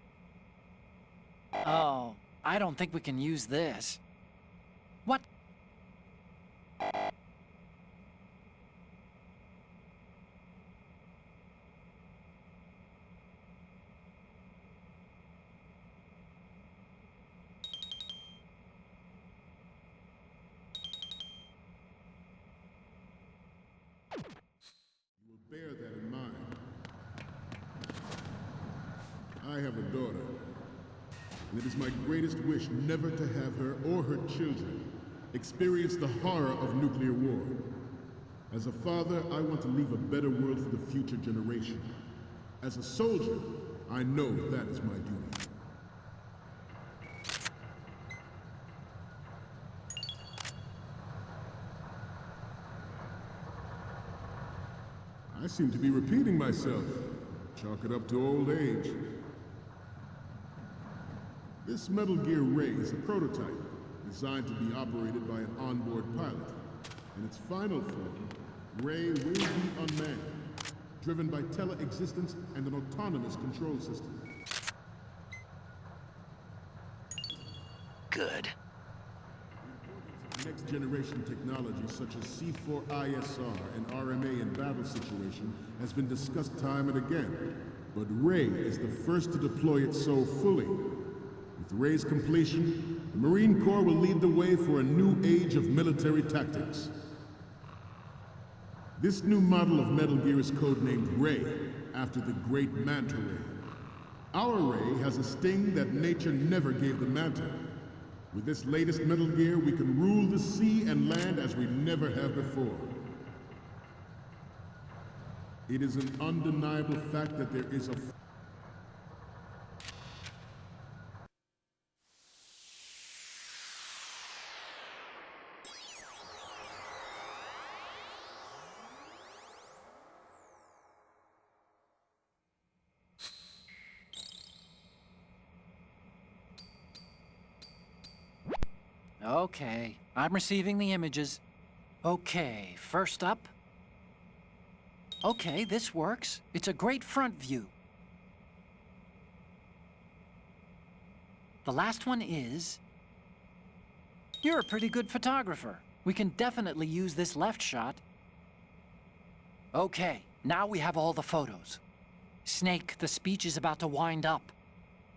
Oh, I don't think we can use this. What? Bear that in mind. I have a daughter, and it is my greatest wish never to have her or her children experience the horror of nuclear war. As a father, I want to leave a better world for the future generation. As a soldier, I know that is my duty. I seem to be repeating myself. Chalk it up to old age. This Metal Gear Ray is a prototype, designed to be operated by an onboard pilot. In its final form, Ray will be unmanned, driven by tele-existence and an autonomous control system. Good. Next generation technology such as C4ISR and RMA in battle situation has been discussed time and again, but Ray is the first to deploy it so fully. With Ray's completion, the Marine Corps will lead the way for a new age of military tactics. This new model of Metal Gear is codenamed Ray, after the great Manta Ray. Our Ray has a sting that nature never gave the Manta. With this latest Metal Gear, we can rule the sea and land as we never have before. It is an undeniable fact that there is a... Okay, I'm receiving the images. Okay, first up. Okay, this works. It's a great front view. The last one is... You're a pretty good photographer. We can definitely use this left shot. Okay, now we have all the photos. Snake, the speech is about to wind up.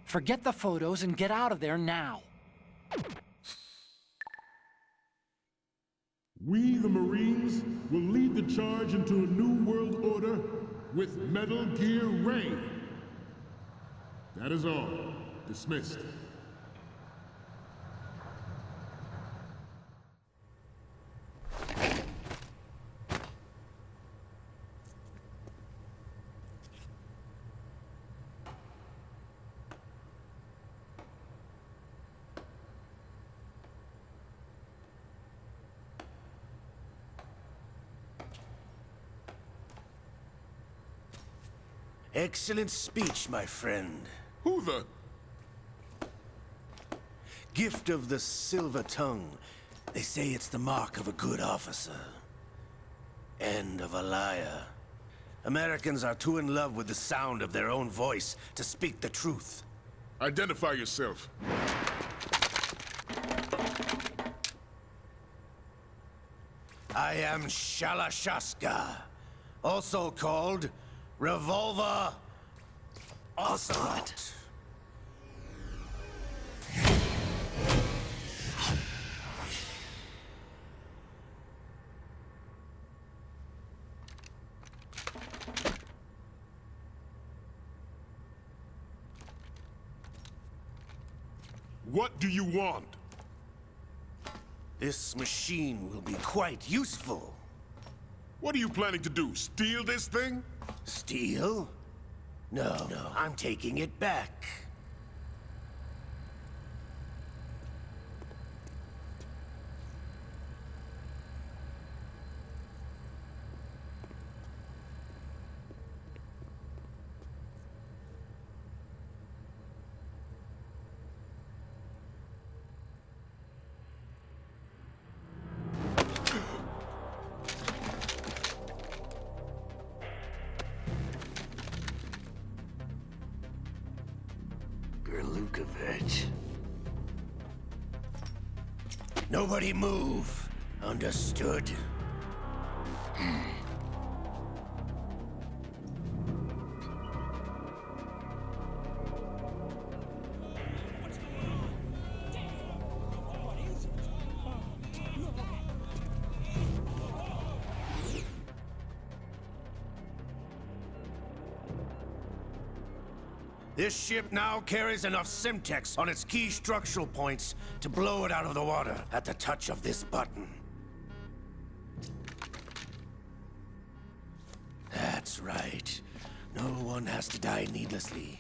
Forget the photos and get out of there now. We, the Marines, will lead the charge into a new world order with Metal Gear Ray. That is all. Dismissed. Excellent speech, my friend. Who the? Gift of the silver tongue. They say it's the mark of a good officer. And of a liar. Americans are too in love with the sound of their own voice to speak the truth. Identify yourself. I am Shalashaska, also called Revolver Ocelot. What do you want? This machine will be quite useful. What are you planning to do? Steal this thing? Steal? No, I'm taking it back. Nobody move. Understood? This ship now carries enough Simtex on its key structural points to blow it out of the water at the touch of this button. That's right. No one has to die needlessly.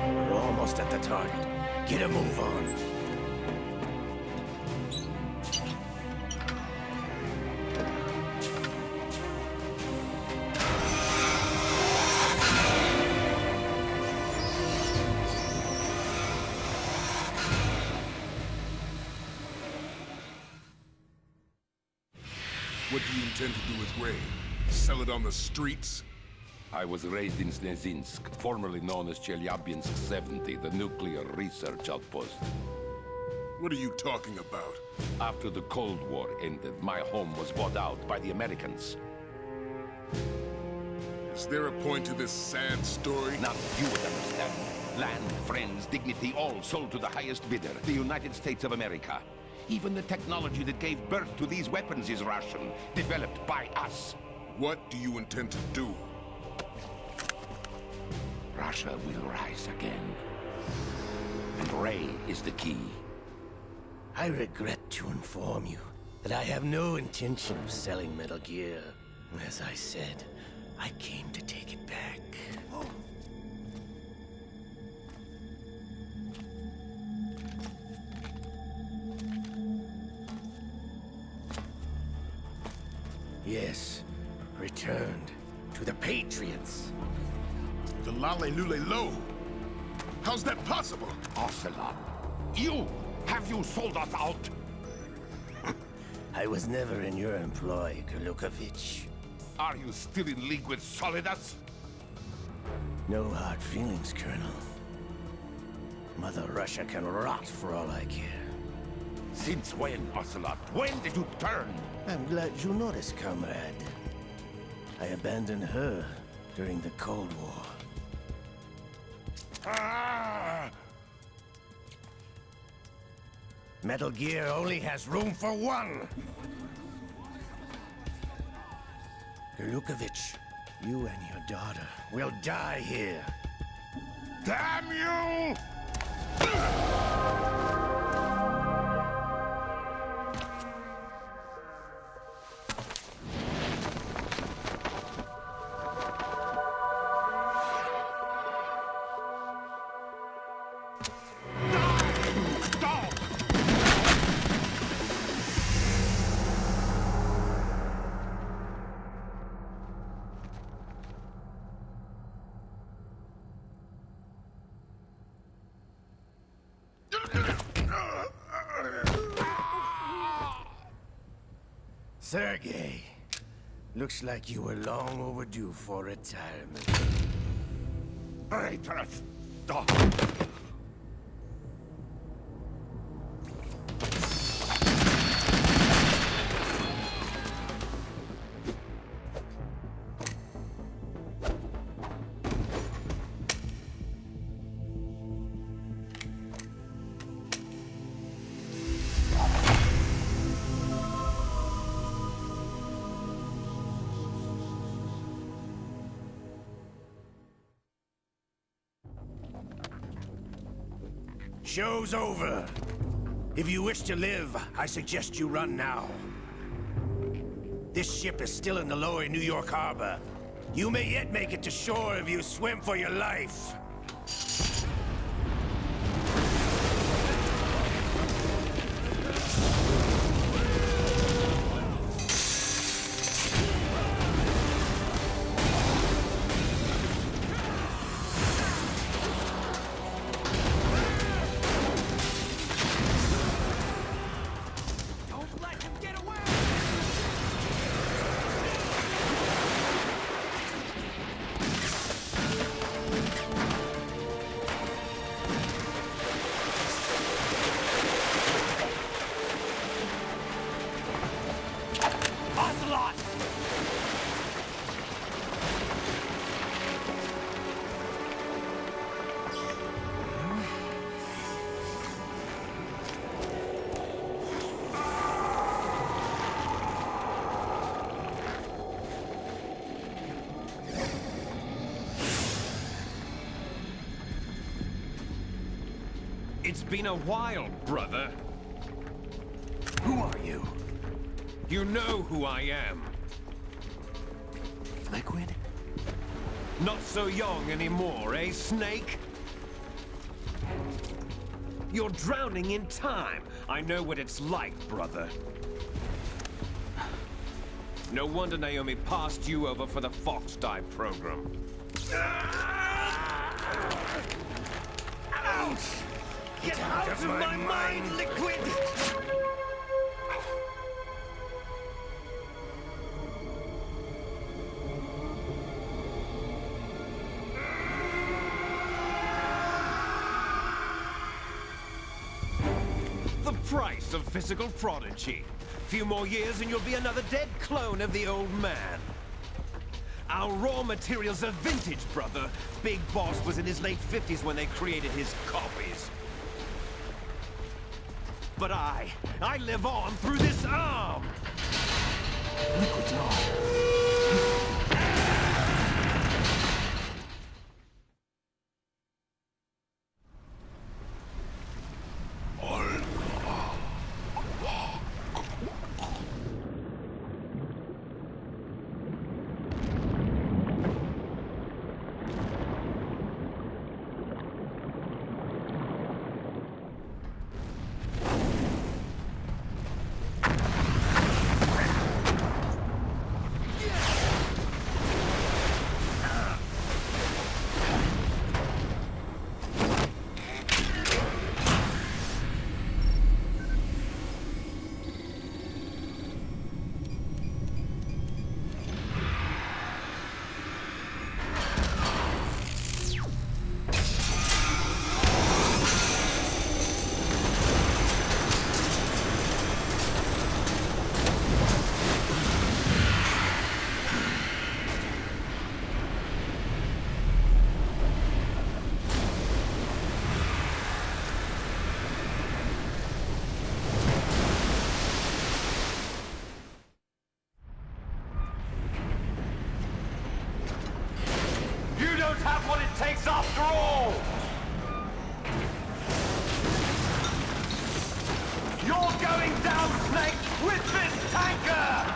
We're almost at the target. Get a move on. What do you intend to do with Ray? Sell it on the streets? I was raised in Snezinsk, formerly known as Chelyabinsk 70, the nuclear research outpost. What are you talking about? After the Cold War ended, my home was bought out by the Americans. Is there a point to this sad story? Now you would understand. Land, friends, dignity, all sold to the highest bidder, the United States of America. Even the technology that gave birth to these weapons is Russian, developed by us. What do you intend to do? Russia will rise again. And Ray is the key. I regret to inform you that I have no intention of selling Metal Gear. As I said, I came to take it back. Yes, returned to the Patriots. The Lale Lule Lo? How's that possible? Ocelot, have you sold us out? I was never in your employ, Kurlukovich. Are you still in league with Solidus? No hard feelings, Colonel. Mother Russia can rot for all I care. Since when, Ocelot? When did you turn? I'm glad you noticed, comrade. I abandoned her during the Cold War. Ah! Metal Gear only has room for one! Lukovich, you and your daughter will die here. Damn you! Sergei, looks like you were long overdue for retirement. Traitorous dog! Show's over. If you wish to live, I suggest you run now. This ship is still in the lower New York harbor. You may yet make it to shore if you swim for your life. It's been a while, brother. Who are you? You know who I am. Liquid? Not so young anymore, eh, Snake? You're drowning in time. I know what it's like, brother. No wonder Naomi passed you over for the Fox Dive program. Ouch! Get out of my mind, Liquid! The price of physical prodigy. Few more years and you'll be another dead clone of the old man. Our raw materials are vintage, brother. Big Boss was in his late 50s when they created his copies. But I live on through this arm! Liquid's on. going down, Snake, with this tanker!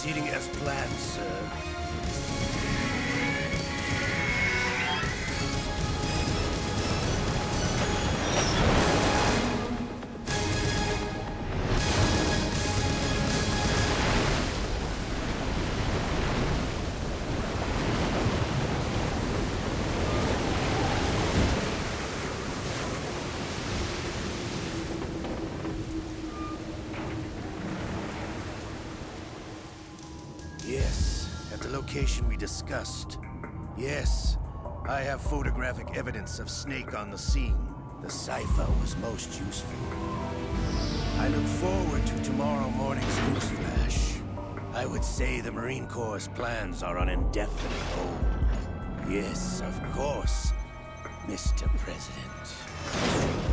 Proceeding as planned, sir. Yes, at the location we discussed. Yes, I have photographic evidence of Snake on the scene. The cipher was most useful. I look forward to tomorrow morning's news flash. I would say the Marine Corps' plans are on indefinite hold. Yes, of course, Mr. President.